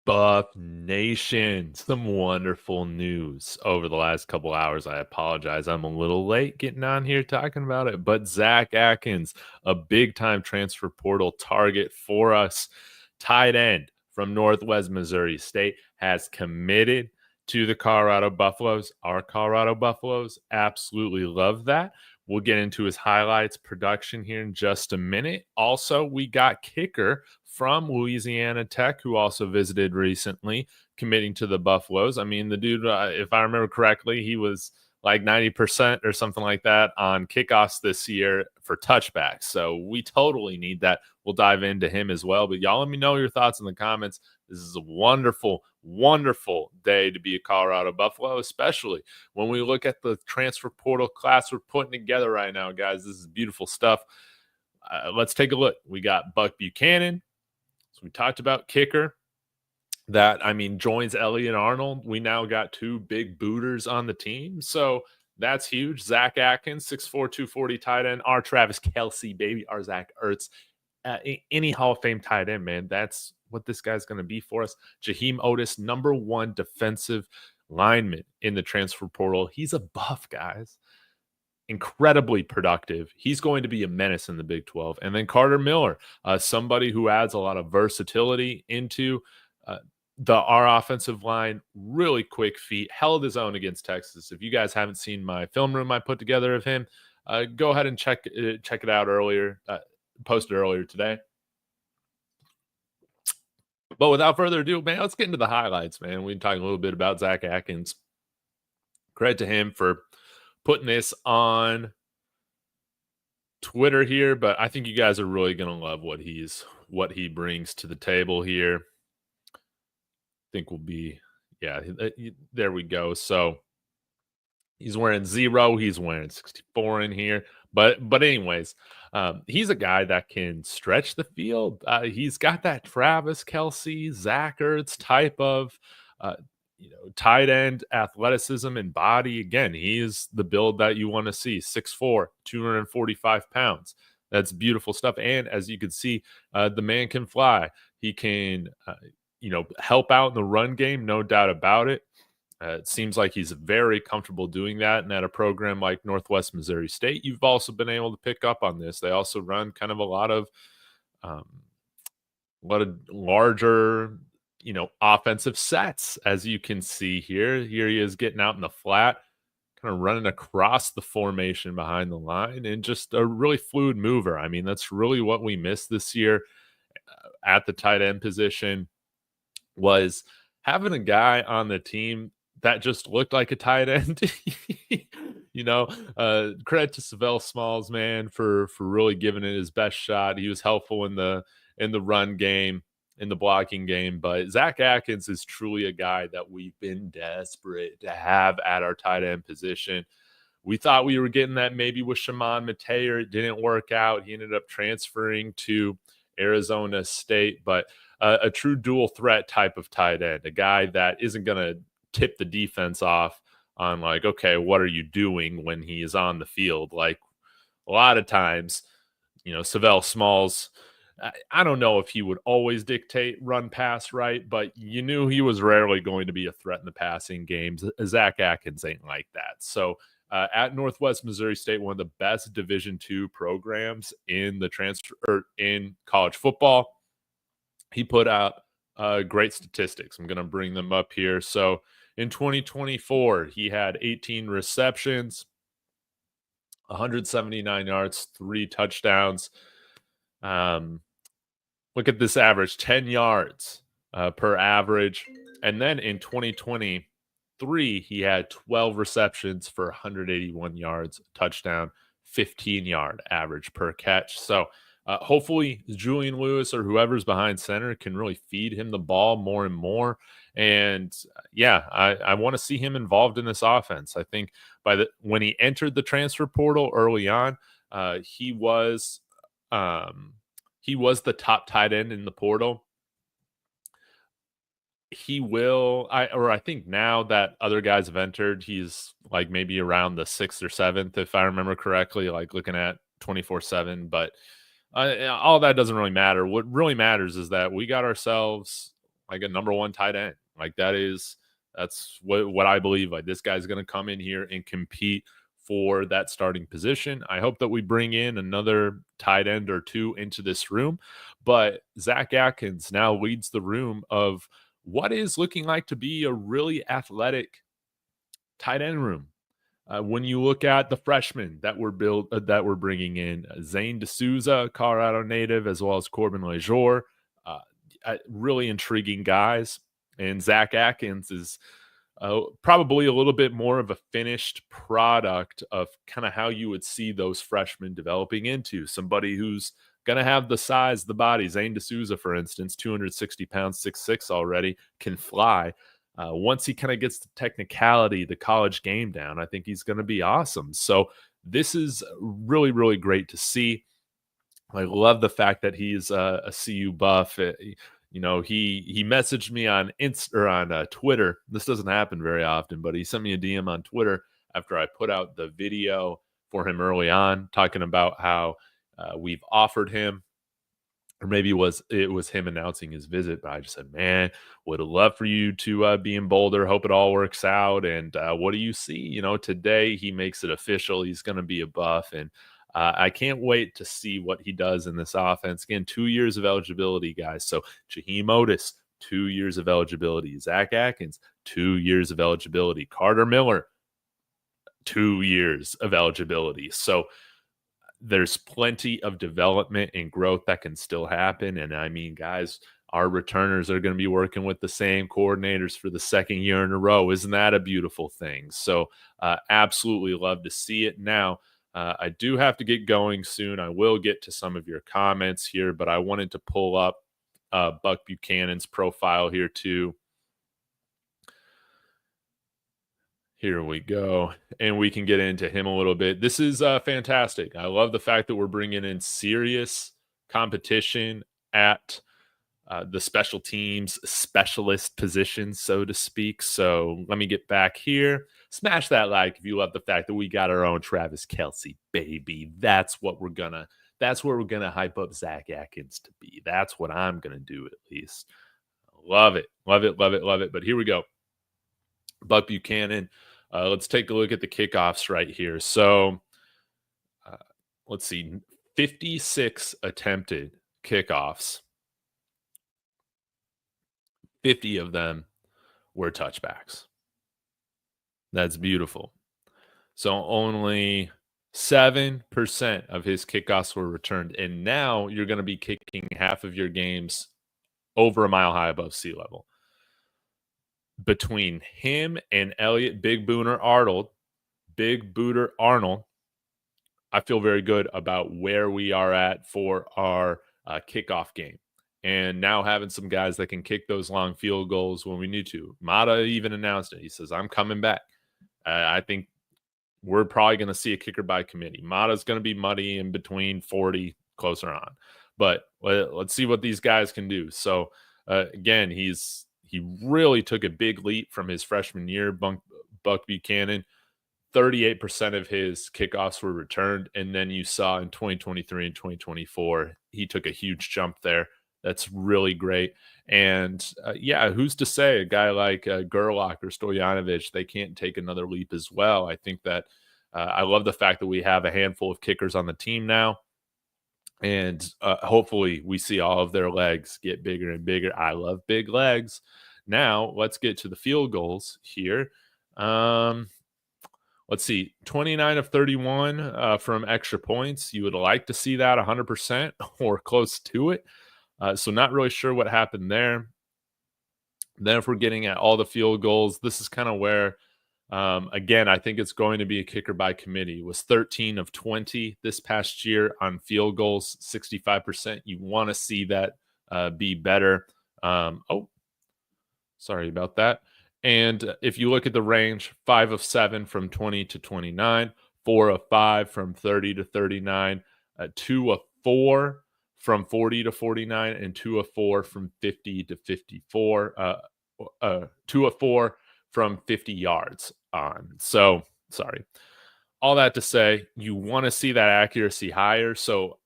Buff Nation, some wonderful news over the last couple hours. I apologize. I'm a little late getting on here talking about it, but Zach Atkins, a big time transfer portal target for us, tight end from Northwest Missouri State, has committed to the Colorado Buffaloes. Our Colorado Buffaloes absolutely love that. We'll get into his highlights production here in just a minute. Also, we got kicker from Louisiana Tech, who also visited recently, committing to the Buffaloes. I mean, the dude, if I remember correctly, he was like 90% or something like that on kickoffs this year for touchbacks. So we totally need that. We'll dive into him as well. But y'all let me know your thoughts in the comments. This is a wonderful, wonderful day to be a Colorado Buffalo, especially when we look at the transfer portal class we're putting together right now, guys. This is beautiful stuff. Let's take a look. We got Buck Buchanan. So we talked about kicker that, I mean, joins Elliott Arnold. We now got two big booters on the team. So that's huge. Zach Atkins, 6'4", 240 tight end. Our Travis Kelce, baby. Our Zach Ertz. Any Hall of Fame tight end, man. That's what this guy's going to be for us. Jeheim Oatis, number one defensive lineman in the transfer portal. He's a buff, guys. Incredibly productive. He's going to be a menace in the Big 12. And then Carter Miller, somebody who adds a lot of versatility into our offensive line. Really quick feet, held his own against Texas. If you guys haven't seen my film room I put together of him, go ahead and check it out earlier. Posted earlier today. But without further ado, man, let's get into the highlights, man. We can talk a little bit about Zach Atkins. Credit to him for putting this on Twitter here, but I think you guys are really going to love what he brings to the table here. I think we'll be, yeah, there we go. So he's wearing 0, he's wearing 64 in here. But anyways, he's a guy that can stretch the field. He's got that Travis Kelce, Zach Ertz type of tight end athleticism and body. Again, he is the build that you want to see. 6'4", 245 pounds. That's beautiful stuff. And as you can see, the man can fly. He can, help out in the run game, no doubt about it. It seems like he's very comfortable doing that. And at a program like Northwest Missouri State, you've also been able to pick up on this. They also run kind of a lot of larger, offensive sets, as you can see here. Here he is getting out in the flat, kind of running across the formation behind the line, and just a really fluid mover. I mean, that's really what we missed this year at the tight end position, was having a guy on the team that just looked like a tight end. Credit to Savell Smalls, man, for really giving it his best shot. He was helpful in the run game, in the blocking game. But Zach Atkins is truly a guy that we've been desperate to have at our tight end position. We thought we were getting that maybe with Shimon Mateer. It didn't work out. He ended up transferring to Arizona State, but a true dual threat type of tight end, a guy that isn't going to tip the defense off on like, okay, what are you doing when he is on the field? Like a lot of times, Savell Smalls, I don't know if he would always dictate run pass right, but you knew he was rarely going to be a threat in the passing games. Zach Atkins ain't like that. So at Northwest Missouri State, one of the best Division II programs in the transfer or in college football, he put out great statistics. I'm going to bring them up here. So in 2024, he had 18 receptions, 179 yards, 3 touchdowns. Look at this average, 10 yards per average. And then in 2023, he had 12 receptions for 181 yards, touchdown, 15-yard average per catch. So hopefully Julian Lewis or whoever's behind center can really feed him the ball more and more. And I want to see him involved in this offense. I think when he entered the transfer portal early on, he was the top tight end in the portal. I think now that other guys have entered, he's like maybe around the 6th or 7th, if I remember correctly, like looking at 24/7. But all that doesn't really matter. What really matters is that we got ourselves like a number one tight end. Like that's what I believe. Like this guy's going to come in here and compete for that starting position. I hope that we bring in another tight end or two into this room, but Zach Atkins now leads the room of what is looking like to be a really athletic tight end room. When you look at the freshmen that we're bringing in, Zane D'Souza, Colorado native, as well as Corbin Lejour, uh, really intriguing guys. And Zach Atkins is probably a little bit more of a finished product of kind of how you would see those freshmen developing into somebody who's going to have the size, the body. Zane D'Souza, for instance, 260 pounds, 6'6" already, can fly. Once he kind of gets the technicality, the college game down, I think he's going to be awesome. So this is really, really great to see. I love the fact that he's a CU buff. You know, he messaged me on Twitter. This doesn't happen very often, but he sent me a DM on Twitter after I put out the video for him early on, talking about how we've offered him, or maybe it was him announcing his visit. But I just said, man, would love for you to be in Boulder. Hope it all works out. And what do you see? You know, today he makes it official. He's going to be a buff, and I can't wait to see what he does in this offense. Again, 2 years of eligibility, guys. So Jeheim Oatis, 2 years of eligibility. Zach Atkins, 2 years of eligibility. Carter Miller, 2 years of eligibility. So there's plenty of development and growth that can still happen. And I mean, guys, our returners are going to be working with the same coordinators for the second year in a row. Isn't that a beautiful thing? So absolutely love to see it. Now, I do have to get going soon. I will get to some of your comments here, but I wanted to pull up Buck Buchanan's profile here too. Here we go. And we can get into him a little bit. This is fantastic. I love the fact that we're bringing in serious competition at the special teams specialist position, so to speak. So let me get back here. Smash that like if you love the fact that we got our own Travis Kelce, baby. That's where we're gonna hype up Zach Atkins to be. That's what I'm gonna do, at least. Love it. Love it. Love it. Love it. But here we go. Buck Buchanan. Let's take a look at the kickoffs right here. So let's see, 56 attempted kickoffs. 50 of them were touchbacks. That's beautiful. So only 7% of his kickoffs were returned. And now you're going to be kicking half of your games over a mile high above sea level. Between him and Elliott Big Booter Arnold, I feel very good about where we are at for our kickoff game. And now having some guys that can kick those long field goals when we need to. Mata even announced it. He says, I'm coming back. I think we're probably going to see a kicker by committee. Mata's going to be muddy in between 40 closer on. But let's see what these guys can do. So, again, he really took a big leap from his freshman year, Buck Buchanan. 38% of his kickoffs were returned. And then you saw in 2023 and 2024, he took a huge jump there. That's really great. And who's to say a guy like Gerlach or Stojanovic, they can't take another leap as well. I think that I love the fact that we have a handful of kickers on the team now. And hopefully we see all of their legs get bigger and bigger. I love big legs. Now let's get to the field goals here. Let's see, 29 of 31 from extra points. You would like to see that 100% or close to it. So not really sure what happened there. Then if we're getting at all the field goals, this is kind of where, again, I think it's going to be a kicker by committee. It was 13 of 20 this past year on field goals, 65%. You want to see that be better. Sorry about that. And if you look at the range, 5 of 7 from 20 to 29, 4 of 5 from 30 to 39, 2 of 4 from 40 to 49, and 2 of 4 from 50 to 54, 2 of 4 from 50 yards on. So, sorry. All that to say, you want to see that accuracy higher. So,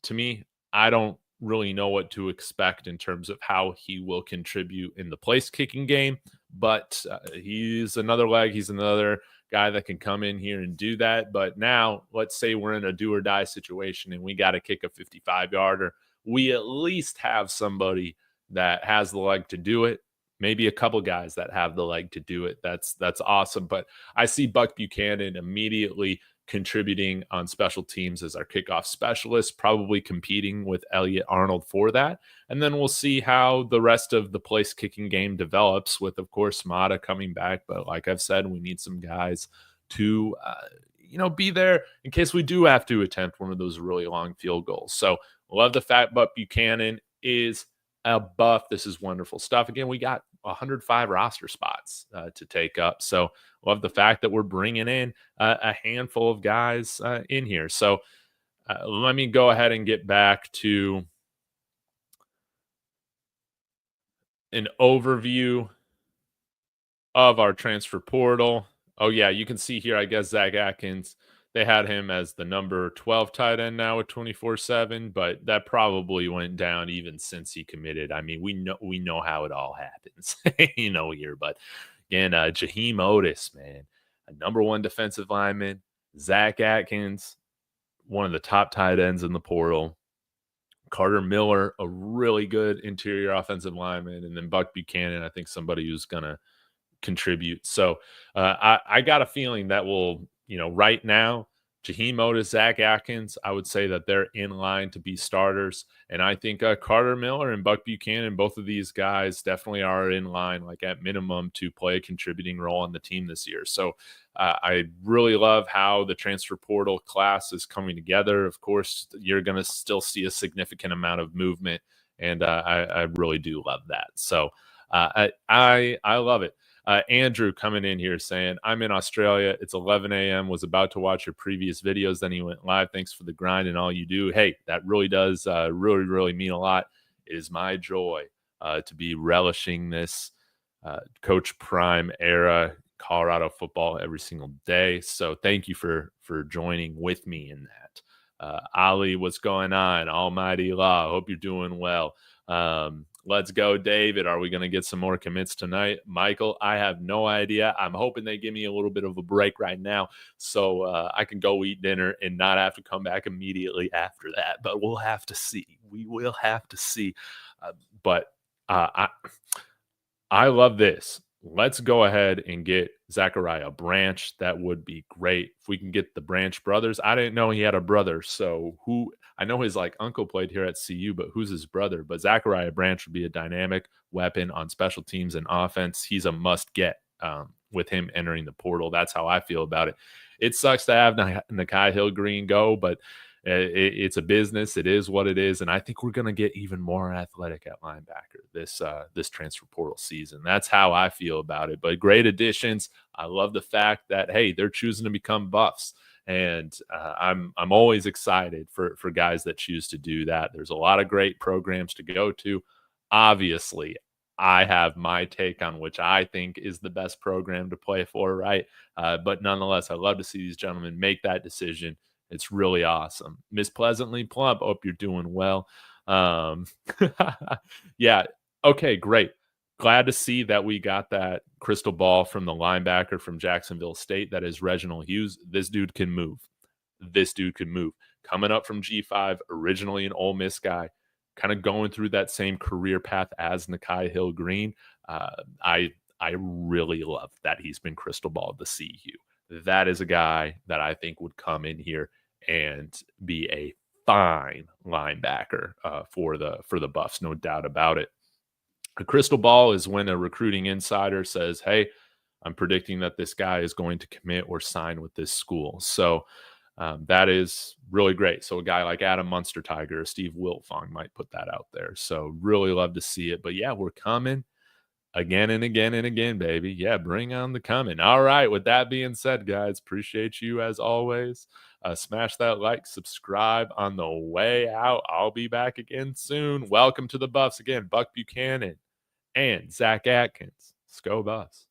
to me, I don't really know what to expect in terms of how he will contribute in the place kicking game, but he's another leg. He's another guy that can come in here and do that. But now, let's say we're in a do or die situation and we got to kick a 55-yarder. We at least have somebody that has the leg to do it. Maybe a couple guys that have the leg to do it. That's awesome. But I see Buck Buchanan immediately contributing on special teams as our kickoff specialist, probably competing with Elliot Arnold for that. And then we'll see how the rest of the place kicking game develops with, of course, Mata coming back. But like I've said, we need some guys to, be there in case we do have to attempt one of those really long field goals. So love the fact Buck Buchanan is a buff. This is wonderful stuff. Again, we got 105 roster spots to take up. So love the fact that we're bringing in a handful of guys in here. So let me go ahead and get back to an overview of our transfer portal. Oh, yeah, you can see here, I guess, Zach Atkins, they had him as the number 12 tight end now with 24/7, but that probably went down even since he committed. I mean, we know how it all happens, here. But again, Jeheim Oatis, man, a number one defensive lineman. Zach Atkins, one of the top tight ends in the portal. Carter Miller, a really good interior offensive lineman, and then Buck Buchanan, I think somebody who's gonna contribute. So I got a feeling that will, right now, Jeheim Oatis, Zach Atkins, I would say that they're in line to be starters. And I think Carter Miller and Buck Buchanan, both of these guys definitely are in line, like at minimum, to play a contributing role on the team this year. So I really love how the transfer portal class is coming together. Of course, you're going to still see a significant amount of movement, and I really do love that. So I love it. Andrew coming in here saying, I'm in Australia. It's 11 a.m. Was about to watch your previous videos. Then he went live. Thanks for the grind and all you do. Hey, that really does really mean a lot. It is my joy to be relishing this Coach Prime era Colorado football every single day. So thank you for joining with me in that. Ali, what's going on? Almighty Law. Hope you're doing well. Let's go, David. Are we going to get some more commits tonight? Michael, I have no idea. I'm hoping they give me a little bit of a break right now so I can go eat dinner and not have to come back immediately after that. But we'll have to see. We will have to see. But I love this. Let's go ahead and get Zachariah Branch. That would be great. If we can get the Branch brothers. I didn't know he had a brother. So I know his uncle played here at CU, but who's his brother? But Zachariah Branch would be a dynamic weapon on special teams and offense. He's a must get with him entering the portal. That's how I feel about it. It sucks to have Nakai Hill-Green go, but it's a business. It is what it is. And I think we're going to get even more athletic at linebacker this transfer portal season. That's how I feel about it. But great additions. I love the fact that, hey, they're choosing to become buffs. And I'm always excited for guys that choose to do that. There's a lot of great programs to go to. Obviously, I have my take on which I think is the best program to play for, right? But nonetheless, I love to see these gentlemen make that decision. It's really awesome. Miss Pleasantly Plump, hope you're doing well. Yeah, okay, great. Glad to see that we got that crystal ball from the linebacker from Jacksonville State. That is Reginald Hughes. This dude can move. Coming up from G5, originally an Ole Miss guy, kind of going through that same career path as Nakai Hill-Green. I really love that he's been crystal balled to CU. That is a guy that I think would come in here and be a fine linebacker for the Buffs, no doubt about it. A crystal ball is when a recruiting insider says, hey, I'm predicting that this guy is going to commit or sign with this school. So that is really great. So a guy like Adam Munster-Tiger or Steve Wiltfong might put that out there. So really love to see it. But yeah, we're coming again and again and again, baby. Yeah, bring on the coming. All right. With that being said, guys, appreciate you as always. Smash that like, subscribe on the way out. I'll be back again soon. Welcome to the Buffs again. Buck Buchanan and Zach Atkins. Let's go Buffs.